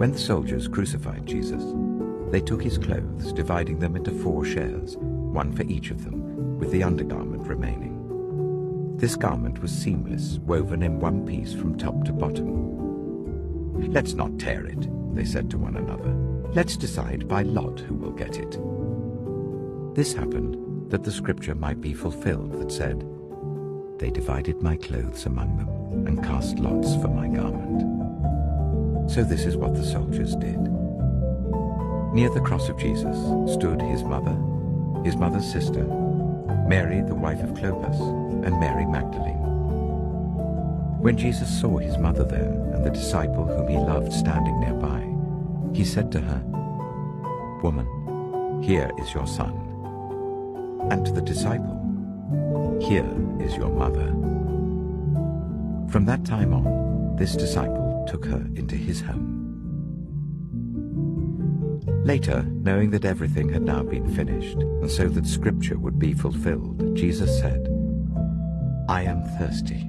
When the soldiers crucified Jesus, they took his clothes, dividing them into 4 shares, one for each of them, with the undergarment remaining. This garment was seamless, woven in one piece from top to bottom. "Let's not tear it," they said to one another. "Let's decide by lot who will get it." This happened that the scripture might be fulfilled that said, "They divided my clothes among them and cast lots for my garment." So this is what the soldiers did. Near the cross of Jesus stood his mother's sister, Mary the wife of Clopas, and Mary Magdalene. When Jesus saw his mother there and the disciple whom he loved standing nearby, he said to her, "Woman, here is your son." And to the disciple, "Here is your mother." From that time on, this disciple took her into his home. Later, knowing that everything had now been finished, and so that scripture would be fulfilled, Jesus said, "I am thirsty."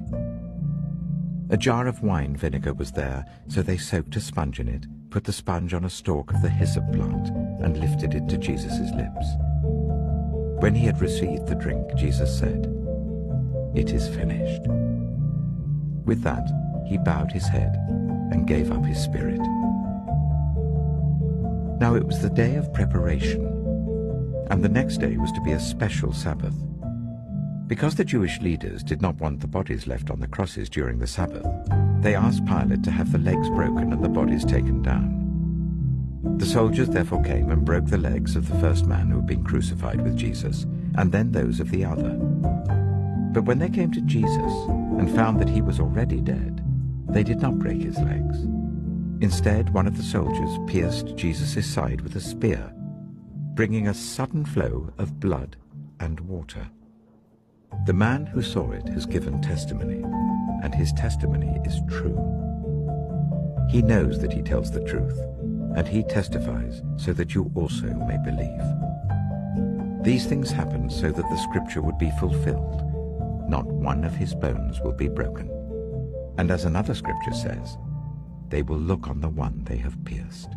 A jar of wine vinegar was there, so they soaked a sponge in it, put the sponge on a stalk of the hyssop plant, and lifted it to Jesus' lips. When he had received the drink, Jesus said, "It is finished." With that, he bowed his head and gave up his spirit. Now it was the day of preparation, and the next day was to be a special Sabbath. Because the Jewish leaders did not want the bodies left on the crosses during the Sabbath, they asked Pilate to have the legs broken and the bodies taken down. The soldiers therefore came and broke the legs of the first man who had been crucified with Jesus, and then those of the other. But when they came to Jesus and found that he was already dead, they did not break his legs. Instead, one of the soldiers pierced Jesus' side with a spear, bringing a sudden flow of blood and water. The man who saw it has given testimony, and his testimony is true. He knows that he tells the truth, and he testifies so that you also may believe. These things happened so that the scripture would be fulfilled. Not one of his bones will be broken. And as another scripture says, they will look on the one they have pierced.